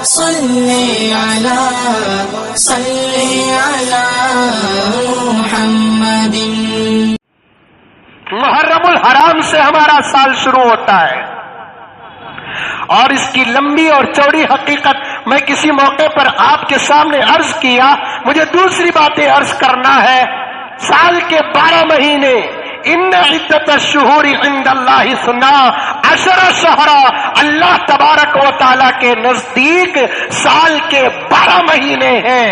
صلی علی محمد۔ محرم الحرام سے ہمارا سال شروع ہوتا ہے، اور اس کی لمبی اور چوڑی حقیقت میں کسی موقع پر آپ کے سامنے عرض کیا۔ مجھے دوسری باتیں عرض کرنا ہے۔ سال کے 12 مہینے، ان عدت الشہور عند اللہ 12 شہر، اللہ تبارک و تعالی کے نزدیک سال کے 12 مہینے ہیں۔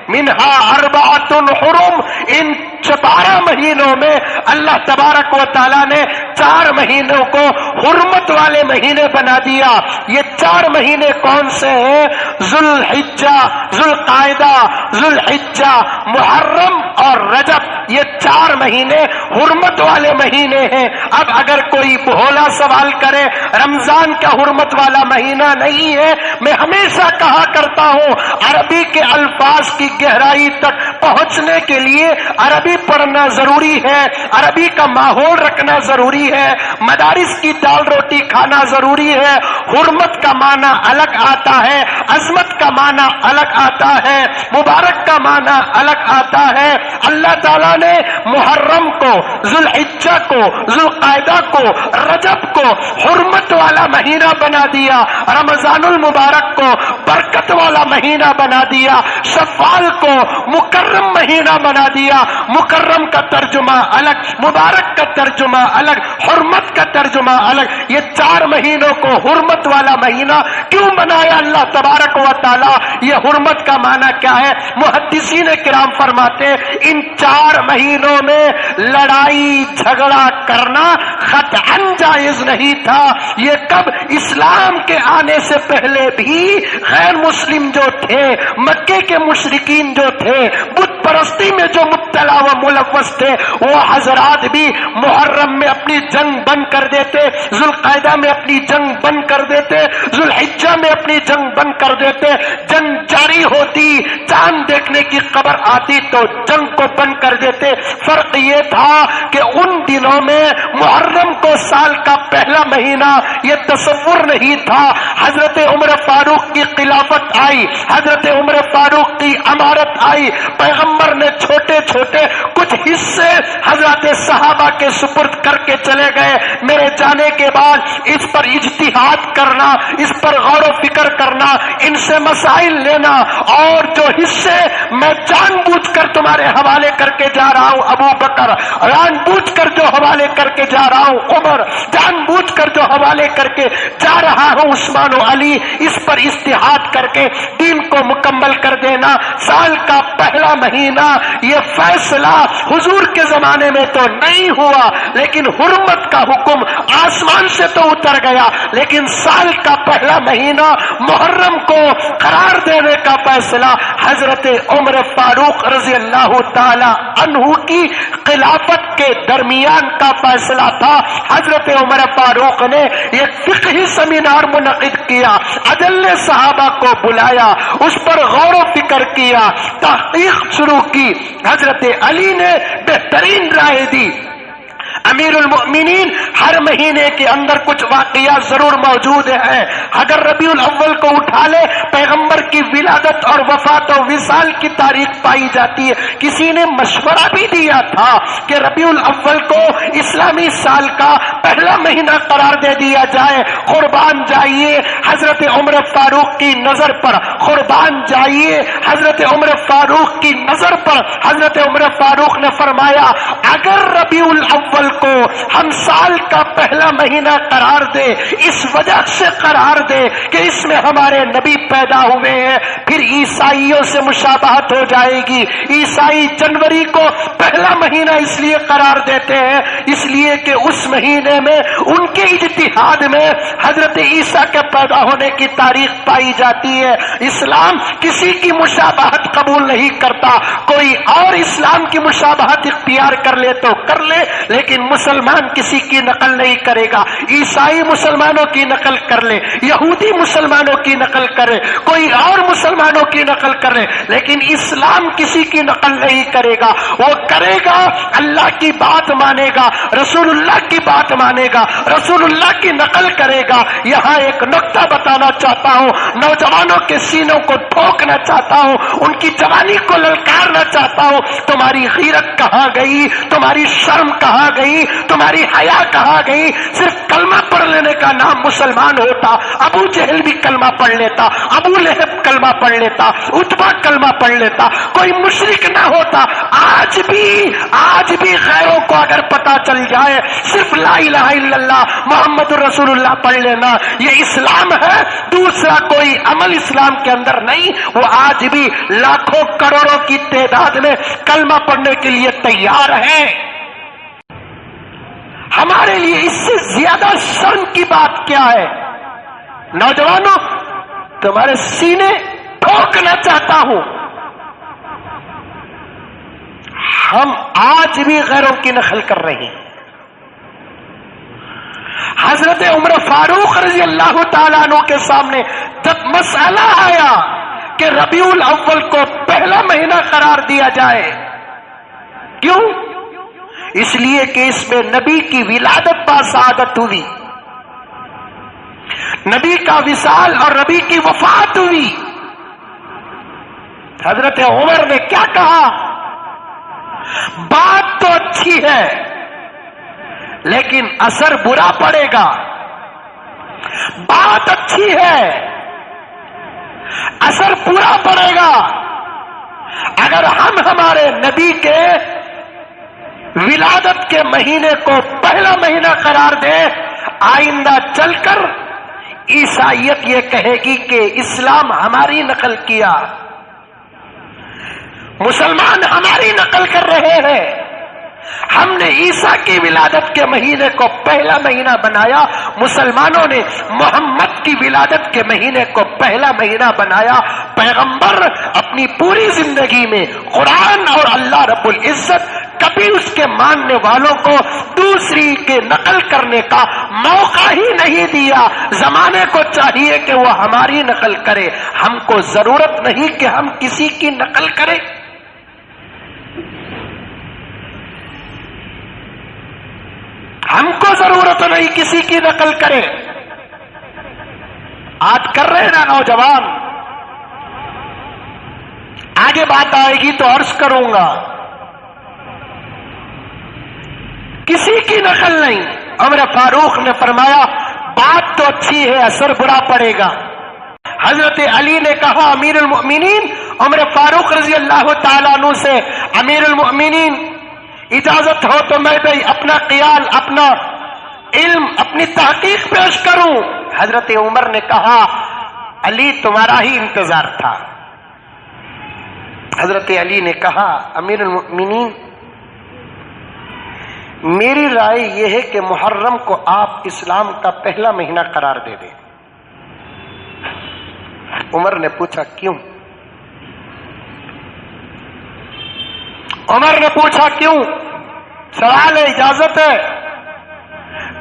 منہا 4 حرم، ان 12 مہینوں میں اللہ تبارک و تعالیٰ نے 4 مہینوں کو حرمت والے مہینے بنا دیا۔ یہ 4 مہینے کون سے ہیں؟ ذوالحجہ، ذوالقعدہ، ذوالحجہ، محرم اور رجب، یہ 4 مہینے حرمت والے مہینے ہیں۔ اب اگر کوئی بھولا سوال کرے رمضان کا حرمت والا مہینہ نہیں ہے، میں ہمیشہ کہا کرتا ہوں عربی کے الفاظ کی گہرائی تک پہنچنے کے لیے عربی پڑھنا ضروری ہے، عربی کا ماحول رکھنا ضروری ہے، مدارس کی دال روٹی کھانا ضروری ہے۔ حرمت کا معنی الگ آتا ہے، عظمت کا معنی الگ آتا ہے، مبارک کا معنی الگ آتا ہے۔ اللہ تعالیٰ نے محرم کو، ذوالحجہ کو، ذوالقعدہ کو، رجب کو حرمت والا مہینہ بنا دیا، رمضان المبارک کو برکت والا مہینہ بنا دیا، شوال کو مکرم مہینہ بنا دیا۔ مکرم کا ترجمہ الگ، مبارک کا ترجمہ الگ، حرمت کا ترجمہ الگ۔ یہ 4 مہینوں کو حرمت والا مہینہ کیوں بنایا اللہ تبارک و تعالی؟ یہ حرمت کا معنی کیا ہے؟ محدثین کرام فرماتے ہیں ان 4 مہینوں میں لڑائی جھگڑا کرنا قطعاً جائز نہیں تھا۔ یہ کب؟ اسلام کے آنے سے پہلے بھی غیر مسلم جو تھے، مکے کے مشرکین جو تھے، بت پرستی میں جو مبتلا و ملوث تھے، وہ حضرات بھی محرم میں اپنی جنگ بند کر دیتے، ذوالقعدہ میں اپنی جنگ بند کر دیتے، ذوالحجہ میں اپنی جنگ بند کر دیتے۔ جنگ جاری ہوتی، چاند دیکھنے کی خبر آتی تو جنگ کو بند کر دیتے۔ فرق یہ تھا کہ ان دنوں میں محرم کو سال کا پہلا مہینہ یہ تصور نہیں تھا۔ حضرت عمر فاروق کی خلافت آئی، حضرت عمر فاروق کی امارت آئی، پیغمبر نے چھوٹے چھوٹے کچھ حصے حضرت صحابہ کے سپرد کر کے چلے گئے۔ میرے جانے کے بعد اس پر اجتہاد کرنا، اس پر غور و فکر کرنا، ان سے مسائل لینا، اور جو حصے میں جان بوجھ کر تمہارے حوالے کر کے جا رہا ہوں ابو بکر، جان بوجھ کر جو حوالے کر کے جا رہا ہوں عمر، جان بوجھ کر جو حوالے کر کے جا رہا ہوں عثمان و علی، اس پر اجتہاد کر کے دین کو مکمل کر دینا۔ سال کا پہلا مہینہ یہ فیصلہ حضور کے زمانے میں تو نہیں ہوا، لیکن حرمت کا حکم آسمان سے تو اتر گیا، لیکن سال کا پہلا مہینہ محرم کو قرار دینے کا فیصلہ حضرت عمر فاروق رضی اللہ تعالی عنہ کی خلافت کے درمیان کا فیصلہ تھا۔ حضرت عمر فاروق نے ایک فقہی سیمینار منعقد کیا، اجل صحابہ کو بلایا، اس پر غور و فکر کیا، تحقیق شروع کی۔ حضرت علی نے بہترین رائے دی۔ امیر المؤمنین ہر مہینے کے اندر کچھ واقعات ضرور موجود ہیں۔ اگر ربیع الاول کو اٹھا لے، پیغمبر کی ولادت اور وفات و وصال کی تاریخ پائی جاتی ہے۔ کسی نے مشورہ بھی دیا تھا کہ ربیع الاول کو اسلامی سال کا پہلا مہینہ قرار دے دیا جائے۔ قربان جائیے حضرت عمر فاروق کی نظر پر، قربان جائیے حضرت عمر فاروق کی نظر پر۔ حضرت عمر فاروق نے فرمایا اگر ربیع الاول کو ہم سال کا پہلا مہینہ قرار دے، اس وجہ سے قرار دے کہ اس میں ہمارے نبی پیدا ہوئے ہیں، پھر عیسائیوں سے مشابہت ہو جائے گی۔ عیسائی جنوری کو پہلا مہینہ اس لیے قرار دیتے ہیں اس لیے کہ اس مہینے میں ان کے اجتہاد میں حضرت عیسیٰ کے پیدا ہونے کی تاریخ پائی جاتی ہے۔ اسلام کسی کی مشابہت قبول نہیں کرتا، کوئی اور اسلام کی مشابہت اختیار کر لے تو کر لے، لیکن مسلمان کسی کی نقل نہیں کرے گا. عیسائی مسلمانوں کی نقل کر لے, یہودی مسلمانوں کی نقل کرے, کوئی اور مسلمانوں کی نقل کرے, لیکن اسلام کسی کی نقل نہیں کرے گا. وہ کرے گا اللہ کی بات مانے گا, رسول اللہ کی بات مانے گا, رسول اللہ کی نقل کرے گا. یہاں ایک نقطہ بتانا چاہتا ہوں, نوجوانوں کے سینوں کو ٹھوکنا چاہتا ہوں, ان کی جوانی کو للکارنا چاہتا ہوں. تمہاری غیرت کہاں گئی, تمہاری شرم کہاں گئی, تمہاری حیا کہاں گئی؟ صرف کلمہ پڑھ لینے کا نام مسلمان ہوتا. ابو جہل بھی کلمہ پڑھ لیتا, ابو لہب کلمہ پڑھ لیتا, عتبہ کلمہ پڑھ لیتا, کوئی مشرک نہ ہوتا. آج بھی غیروں کو اگر پتا چل جائے صرف لا الہ الا اللہ محمد رسول اللہ پڑھ لینا یہ اسلام ہے, دوسرا کوئی عمل اسلام کے اندر نہیں, وہ آج بھی لاکھوں کروڑوں کی تعداد میں کلمہ پڑھنے کے لیے تیار ہے. ہمارے لیے اس سے زیادہ شرم کی بات کیا ہے؟ نوجوانوں, تمہارے سینے ٹھوکنا چاہتا ہوں, ہم آج بھی غیروں کی نقل کر رہے ہیں. حضرت عمر فاروق رضی اللہ تعالیٰ عنہ کے سامنے جب مسئلہ آیا کہ ربیع الاول کو پہلا مہینہ قرار دیا جائے, کیوں؟ اس لیے کہ اس میں نبی کی ولادت باسعادت ہوئی, نبی کا وصال اور نبی کی وفات ہوئی. حضرت عمر نے کیا کہا؟ بات تو اچھی ہے لیکن اثر برا پڑے گا. بات اچھی ہے, اثر برا پڑے گا. اگر ہم ہمارے نبی کے ولادت کے مہینے کو پہلا مہینہ قرار دیں, آئندہ چل کر عیسائیت یہ کہے گی کہ اسلام ہماری نقل کیا, مسلمان ہماری نقل کر رہے ہیں. ہم نے عیسیٰ کی ولادت کے مہینے کو پہلا مہینہ بنایا, مسلمانوں نے محمد کی ولادت کے مہینے کو پہلا مہینہ بنایا. پیغمبر اپنی پوری زندگی میں قرآن اور اللہ رب العزت کبھی اس کے ماننے والوں کو دوسری کے نقل کرنے کا موقع ہی نہیں دیا. زمانے کو چاہیے کہ وہ ہماری نقل کرے, ہم کو ضرورت نہیں کہ ہم کسی کی نقل کریں. ہم کو ضرورت نہیں کسی کی نقل کرے. آج کر رہے نا نوجوان, آگے بات آئے گی تو عرض کروں گا. کسی کی نقل نہیں. عمر فاروق نے فرمایا بات تو اچھی ہے, اثر برا پڑے گا. حضرت علی نے کہا امیر المؤمنین, عمر فاروق رضی اللہ تعالیٰ عنہ سے, امیر المؤمنین اجازت ہو تو میں بھی اپنا خیال, اپنا علم, اپنی تحقیق پیش کروں. حضرت عمر نے کہا علی تمہارا ہی انتظار تھا. حضرت علی نے کہا امیر المؤمنین میری رائے یہ ہے کہ محرم کو آپ اسلام کا پہلا مہینہ قرار دے دیں. عمر نے پوچھا کیوں؟ عمر نے پوچھا کیوں؟ سوال ہے, اجازت ہے,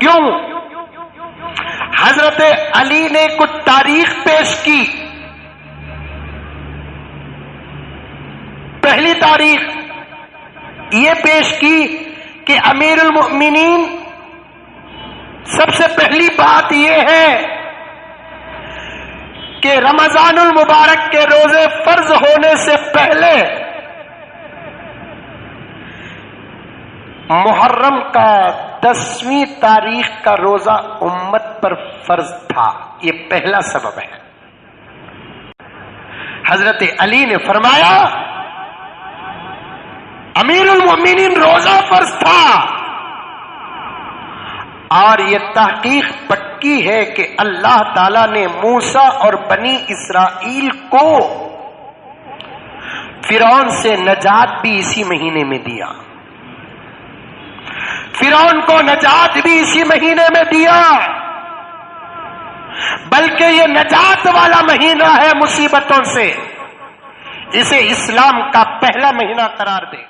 کیوں؟ حضرت علی نے کچھ تاریخ پیش کی. پہلی تاریخ یہ پیش کی کہ امیر المؤمنین سب سے پہلی بات یہ ہے کہ رمضان المبارک کے روزے فرض ہونے سے پہلے محرم کا 10ویں تاریخ کا روزہ امت پر فرض تھا. یہ پہلا سبب ہے. حضرت علی نے فرمایا امیر المؤمنین روزہ فرض تھا, اور یہ تحقیق پکی ہے کہ اللہ تعالی نے موسیٰ اور بنی اسرائیل کو فرعون سے نجات بھی اسی مہینے میں دیا. فرعون کو نجات بھی اسی مہینے میں دیا, بلکہ یہ نجات والا مہینہ ہے مصیبتوں سے. اسے اسلام کا پہلا مہینہ قرار دے.